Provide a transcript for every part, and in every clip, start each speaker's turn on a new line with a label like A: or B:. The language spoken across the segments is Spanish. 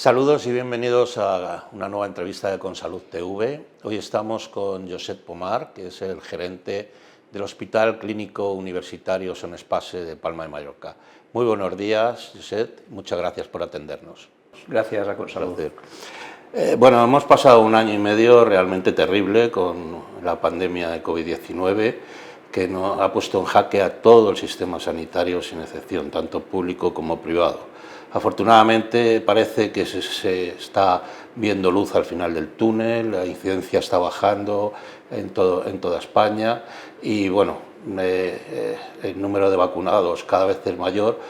A: Saludos y bienvenidos a una nueva entrevista de Consalud TV. Hoy estamos con Josep Pomar, que es el gerente del Hospital Clínico Universitario Son Espace de Palma de Mallorca. Muy buenos días, Josep. Muchas gracias por atendernos.
B: Gracias a Consalud.
A: Bueno, hemos pasado un año y medio realmente terrible con la pandemia de COVID-19 que nos ha puesto en jaque a todo el sistema sanitario sin excepción, tanto público como privado. Afortunadamente parece que se está viendo luz al final del túnel, la incidencia está bajando en toda España y bueno, el número de vacunados cada vez es mayor.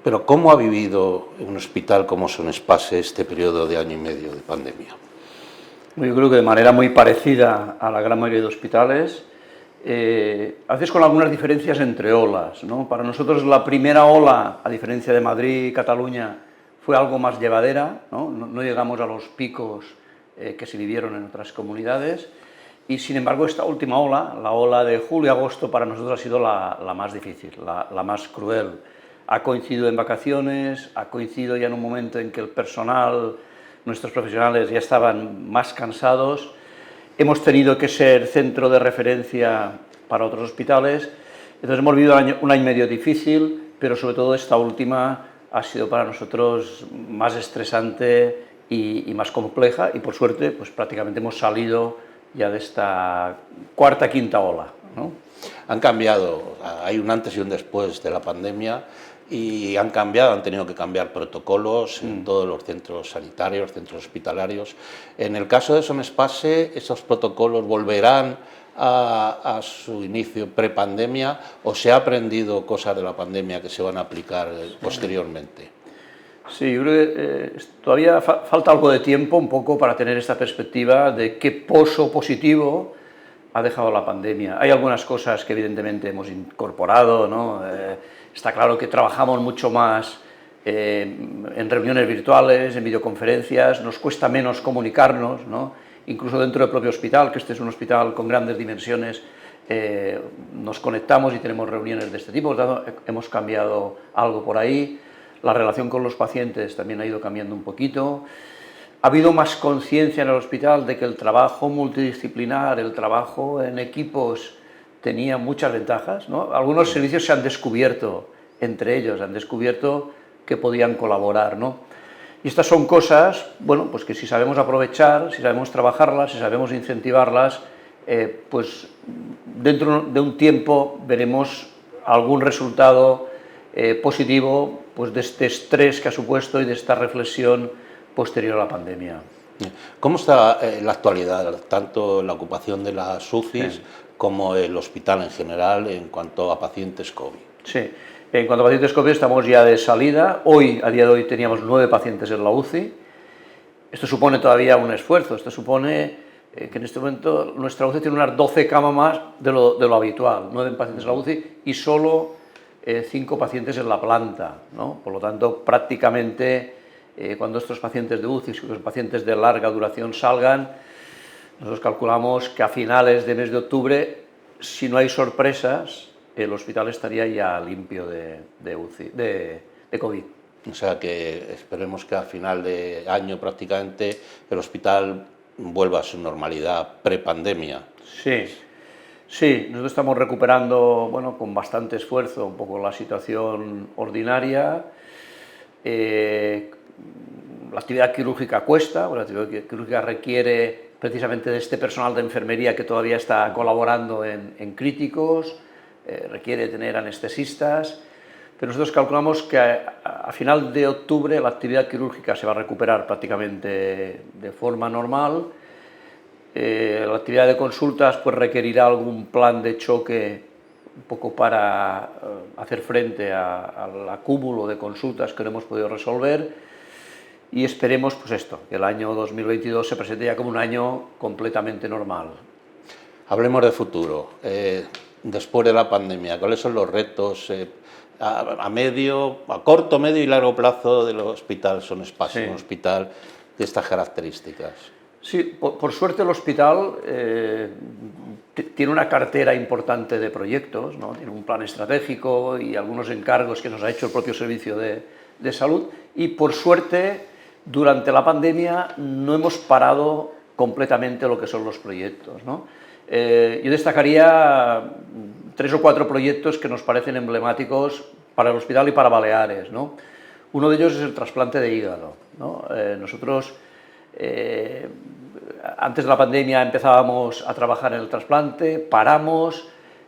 A: Pero ¿cómo ha vivido un hospital como Son Espace este periodo de año y medio de pandemia?
B: Yo creo que de manera muy parecida a la gran mayoría de hospitales, a veces con algunas diferencias entre olas, ¿no? Para nosotros la primera ola, a diferencia de Madrid y Cataluña, fue algo más llevadera, no llegamos a los picos que se vivieron en otras comunidades, y sin embargo esta última ola, la ola de julio y agosto, para nosotros ha sido la más difícil, la más cruel. Ha coincidido en vacaciones, ha coincidido ya en un momento en que el personal, nuestros profesionales ya estaban más cansados. Hemos tenido que ser centro de referencia para otros hospitales. Entonces hemos vivido un año y medio difícil, pero sobre todo esta última ha sido para nosotros más estresante y más compleja, y por suerte pues prácticamente hemos salido ya de esta cuarta, quinta ola, ¿no?
A: Han cambiado, hay un antes y un después de la pandemia y han tenido que cambiar protocolos en todos los centros sanitarios, centros hospitalarios. En el caso de Son Espace, ¿esos protocolos volverán a su inicio prepandemia o se ha aprendido cosas de la pandemia que se van a aplicar posteriormente?
B: Sí, yo creo que todavía falta algo de tiempo un poco para tener esta perspectiva de qué pozo positivo ha dejado la pandemia. Hay algunas cosas que evidentemente hemos incorporado, ¿no? Está claro que trabajamos mucho más en reuniones virtuales, en videoconferencias, nos cuesta menos comunicarnos, ¿no? Incluso dentro del propio hospital, que este es un hospital con grandes dimensiones, nos conectamos y tenemos reuniones de este tipo, por lo tanto hemos cambiado algo por ahí. La relación con los pacientes también ha ido cambiando un poquito. Ha habido más conciencia en el hospital de que el trabajo multidisciplinar, el trabajo en equipos, tenía muchas ventajas, ¿no? Algunos servicios se han descubierto entre ellos, han descubierto que podían colaborar, ¿no? Y estas son cosas, bueno, pues que si sabemos aprovechar, si sabemos trabajarlas, si sabemos incentivarlas, pues dentro de un tiempo veremos algún resultado positivo pues de este estrés que ha supuesto y de esta reflexión posterior a la pandemia.
A: ¿Cómo está la actualidad, tanto la ocupación de las UCIs como el hospital en general en cuanto a pacientes COVID?
B: Sí, en cuanto a pacientes COVID estamos ya de salida. Hoy, a día de hoy, teníamos 9 pacientes en la UCI. Esto supone todavía un esfuerzo, esto supone que en este momento nuestra UCI tiene unas 12 camas más de lo habitual, 9 pacientes en la UCI y solo 5 pacientes en la planta, ¿no? Por lo tanto, prácticamente cuando estos pacientes de UCI, los pacientes de larga duración salgan, nosotros calculamos que a finales de mes de octubre, si no hay sorpresas, el hospital estaría ya limpio de UCI, de COVID.
A: O sea que esperemos que a final de año prácticamente el hospital vuelva a su normalidad prepandemia.
B: Sí, nosotros estamos recuperando, bueno, con bastante esfuerzo un poco la situación ordinaria. La actividad quirúrgica cuesta, la actividad quirúrgica requiere precisamente de este personal de enfermería que todavía está colaborando en críticos, requiere tener anestesistas, pero nosotros calculamos que a final de octubre la actividad quirúrgica se va a recuperar prácticamente de forma normal. La actividad de consultas pues requerirá algún plan de choque un poco para hacer frente al acúmulo de consultas que no hemos podido resolver, y esperemos pues esto, que el año 2022 se presente ya como un año completamente normal.
A: Hablemos de futuro. Después de la pandemia, ¿cuáles son los retos a corto, medio y largo plazo del hospital Son Espace, un hospital de estas características?
B: Sí, por suerte el hospital tiene una cartera importante de proyectos, ¿no? Tiene un plan estratégico y algunos encargos que nos ha hecho el propio Servicio de Salud, y por suerte Durante la pandemia no hemos parado completamente lo que son los proyectos, ¿no? Yo destacaría 3 o 4 proyectos que nos parecen emblemáticos para el hospital y para Baleares, ¿no? Uno de ellos es el trasplante de hígado, ¿no? Nosotros, antes de la pandemia empezábamos a trabajar en el trasplante, paramos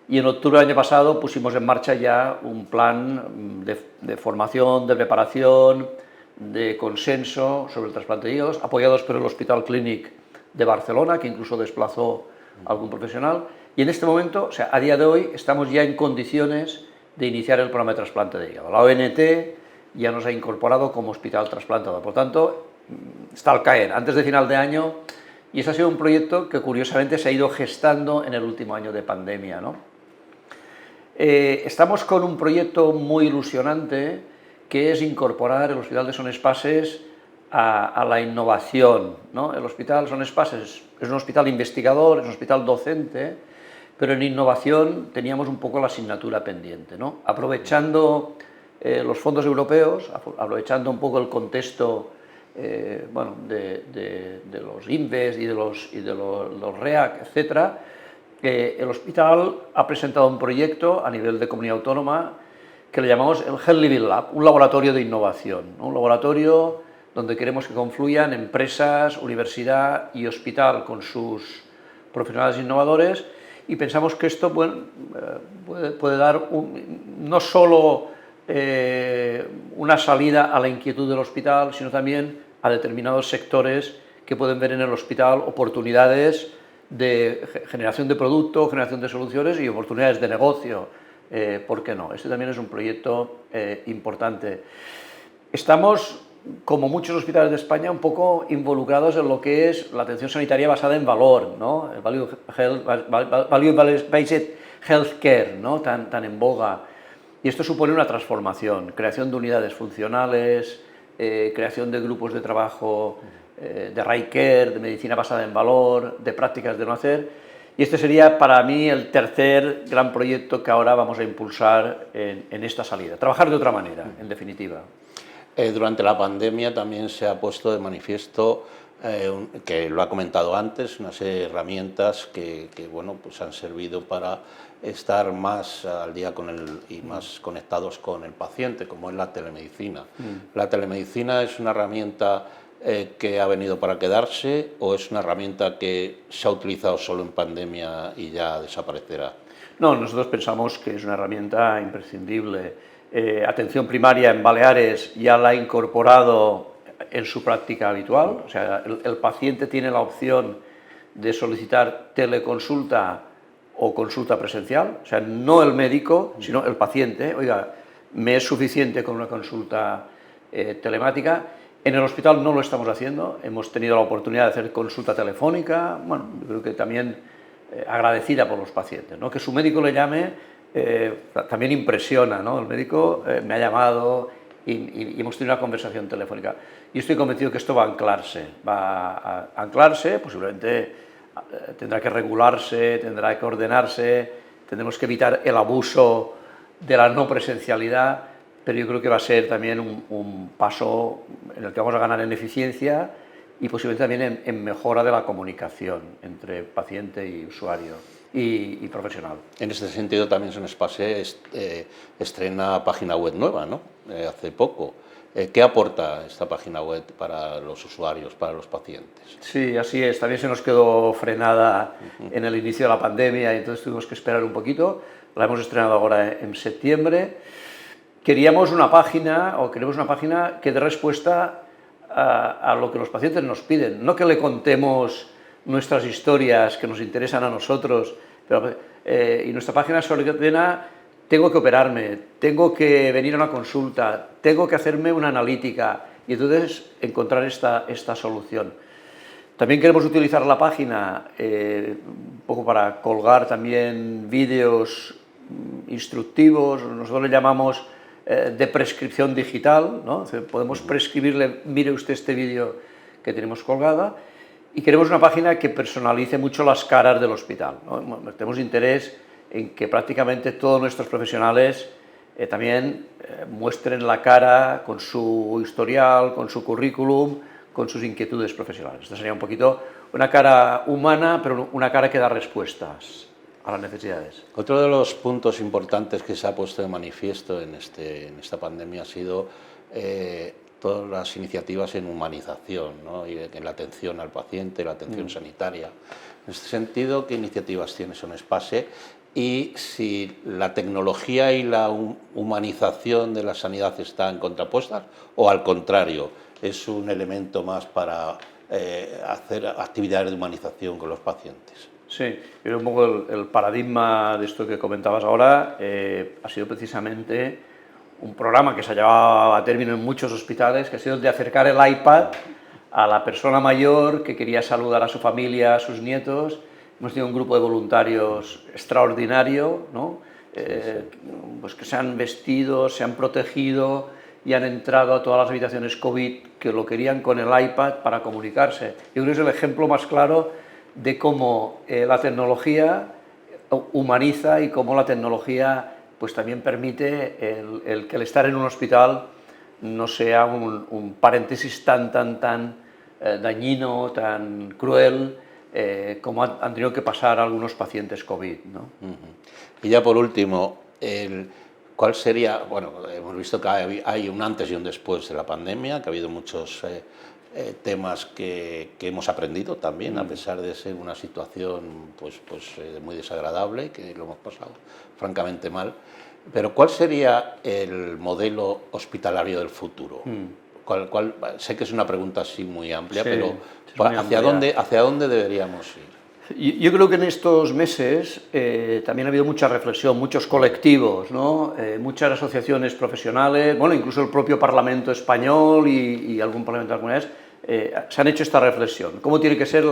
B: y en octubre del año pasado pusimos en marcha ya un plan de formación, de preparación, de consenso sobre el trasplante de hígados, apoyados por el Hospital Clínic de Barcelona, que incluso desplazó a algún profesional, y en este momento, o sea, a día de hoy, estamos ya en condiciones de iniciar el programa de trasplante de hígado. La ONT ya nos ha incorporado como hospital trasplantador, por tanto, está al caer, antes de final de año, y ese ha sido un proyecto que curiosamente se ha ido gestando en el último año de pandemia, ¿no? Estamos con un proyecto muy ilusionante, que es incorporar el Hospital de Son Espases a la innovación, ¿no? El Hospital Son Espases es un hospital investigador, es un hospital docente, pero en innovación teníamos un poco la asignatura pendiente, ¿no? Aprovechando los fondos europeos, aprovechando un poco el contexto bueno, de los INVES y de los REAC, etcétera, el hospital ha presentado un proyecto a nivel de comunidad autónoma que le llamamos el Health Living Lab, un laboratorio de innovación, ¿no? Un laboratorio donde queremos que confluyan empresas, universidad y hospital con sus profesionales innovadores, y pensamos que esto puede dar no solo una salida a la inquietud del hospital, sino también a determinados sectores que pueden ver en el hospital oportunidades de generación de producto, generación de soluciones y oportunidades de negocio. ¿Por qué no? Este también es un proyecto importante. Estamos, como muchos hospitales de España, un poco involucrados en lo que es la atención sanitaria basada en valor, ¿no? El Value-Based Healthcare, ¿no? tan en boga. Y esto supone una transformación, creación de unidades funcionales, creación de grupos de trabajo de right care, de medicina basada en valor, de prácticas de no hacer. Y este sería para mí el tercer gran proyecto que ahora vamos a impulsar en esta salida. Trabajar de otra manera, en definitiva.
A: Durante la pandemia también se ha puesto de manifiesto, que lo ha comentado antes, unas herramientas que bueno, pues han servido para estar más al día y más conectados con el paciente, como es la telemedicina. ¿La telemedicina es una herramienta que ha venido para quedarse o es una herramienta que se ha utilizado solo en pandemia y ya desaparecerá?
B: No, nosotros pensamos que es una herramienta imprescindible. Atención primaria en Baleares ya la ha incorporado en su práctica habitual, o sea, el paciente tiene la opción de solicitar teleconsulta o consulta presencial, o sea, no el médico, sino el paciente. Oiga, me es suficiente con una consulta telemática. En el hospital no lo estamos haciendo, hemos tenido la oportunidad de hacer consulta telefónica, bueno, yo creo que también agradecida por los pacientes, ¿no? Que su médico le llame también impresiona, ¿no? El médico me ha llamado y hemos tenido una conversación telefónica. Yo estoy convencido que esto va a anclarse, posiblemente tendrá que regularse, tendrá que ordenarse, tendremos que evitar el abuso de la no presencialidad, pero yo creo que va a ser también un paso en el que vamos a ganar en eficiencia y posiblemente también en mejora de la comunicación entre paciente y usuario y profesional.
A: En este sentido también Son Espases estrena página web nueva, ¿no? Hace poco. ¿Qué aporta esta página web para los usuarios, para los pacientes?
B: Sí, así es. También se nos quedó frenada en el inicio de la pandemia y entonces tuvimos que esperar un poquito. La hemos estrenado ahora en septiembre. Queremos una página que dé respuesta a lo que los pacientes nos piden. No que le contemos nuestras historias que nos interesan a nosotros, y nuestra página se ordena: tengo que operarme, tengo que venir a una consulta, tengo que hacerme una analítica, y entonces encontrar esta solución. También queremos utilizar la página un poco para colgar también vídeos instructivos, nosotros le llamamos de prescripción digital, ¿no? Podemos prescribirle: mire usted este vídeo que tenemos colgada. Y queremos una página que personalice mucho las caras del hospital, ¿no? Tenemos interés en que prácticamente todos nuestros profesionales también muestren la cara con su historial, con su currículum, con sus inquietudes profesionales. Esta sería un poquito una cara humana, pero una cara que da respuestas a las necesidades.
A: Otro de los puntos importantes que se ha puesto de manifiesto en esta pandemia ha sido todas las iniciativas en humanización, ¿no? Y en la atención al paciente, la atención sanitaria. En este sentido, ¿qué iniciativas tiene Sonespase? Y si la tecnología y la humanización de la sanidad están contrapuestas o al contrario, es un elemento más para hacer actividades de humanización con los pacientes.
B: Sí, pero un poco el paradigma de esto que comentabas ahora ha sido precisamente un programa que se ha llevado a término en muchos hospitales, que ha sido el de acercar el iPad a la persona mayor que quería saludar a su familia, a sus nietos. Hemos tenido un grupo de voluntarios extraordinario, ¿no? Pues que se han vestido, se han protegido y han entrado a todas las habitaciones COVID que lo querían con el iPad para comunicarse. Yo creo que es el ejemplo más claro de cómo la tecnología humaniza y cómo la tecnología pues también permite que el estar en un hospital no sea un paréntesis tan dañino, tan cruel, como han tenido que pasar algunos pacientes COVID, ¿no?
A: Y ya por último, ¿cuál sería? Bueno, hemos visto que hay un antes y un después de la pandemia, que ha habido muchos temas que hemos aprendido también, a pesar de ser una situación pues muy desagradable, que lo hemos pasado francamente mal. Pero ¿cuál sería el modelo hospitalario del futuro? Sé que es una pregunta así muy amplia, sí, pero ¿hacia dónde deberíamos ir?
B: Yo creo que en estos meses también ha habido mucha reflexión, muchos colectivos, ¿no? Muchas asociaciones profesionales, bueno, incluso el propio Parlamento español y algún Parlamento de las Comunidades se han hecho esta reflexión. ¿Cómo tiene que ser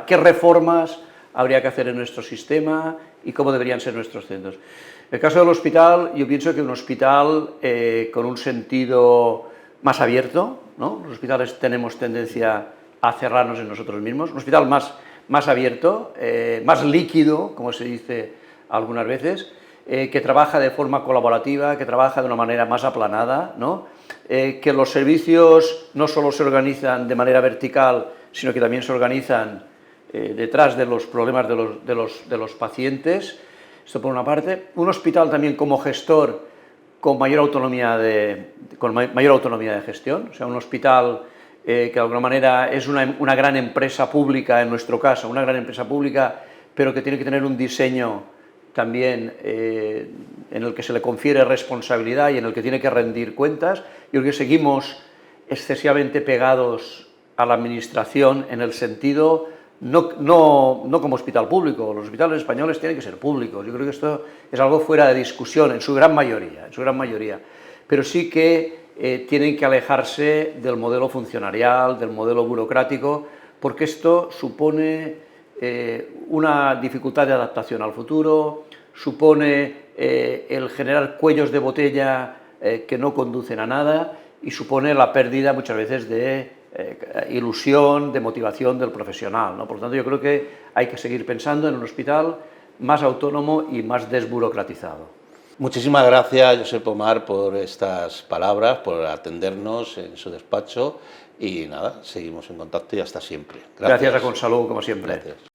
B: qué reformas habría que hacer en nuestro sistema y cómo deberían ser nuestros centros? En el caso del hospital, yo pienso que un hospital con un sentido más abierto, ¿no? Los hospitales tenemos tendencia a cerrarnos en nosotros mismos. Un hospital más abierto, más líquido, como se dice algunas veces, que trabaja de forma colaborativa, que trabaja de una manera más aplanada, ¿no? Que los servicios no solo se organizan de manera vertical, sino que también se organizan detrás de los problemas de los pacientes. Esto por una parte. Un hospital también como gestor con mayor autonomía de gestión, o sea, un hospital que de alguna manera es una gran empresa pública, en nuestro caso, una gran empresa pública, pero que tiene que tener un diseño también en el que se le confiere responsabilidad y en el que tiene que rendir cuentas. Yo creo que seguimos excesivamente pegados a la administración en el sentido, no como hospital público, los hospitales españoles tienen que ser públicos. Yo creo que esto es algo fuera de discusión en su gran mayoría, pero sí que tienen que alejarse del modelo funcionarial, del modelo burocrático, porque esto supone una dificultad de adaptación al futuro, supone el generar cuellos de botella que no conducen a nada y supone la pérdida muchas veces de ilusión, de motivación del profesional, ¿no? Por lo tanto, yo creo que hay que seguir pensando en un hospital más autónomo y más desburocratizado.
A: Muchísimas gracias, Josep Pomar, por estas palabras, por atendernos en su despacho y nada, seguimos en contacto y hasta siempre.
B: Gracias a Consalud, como siempre.
A: Gracias.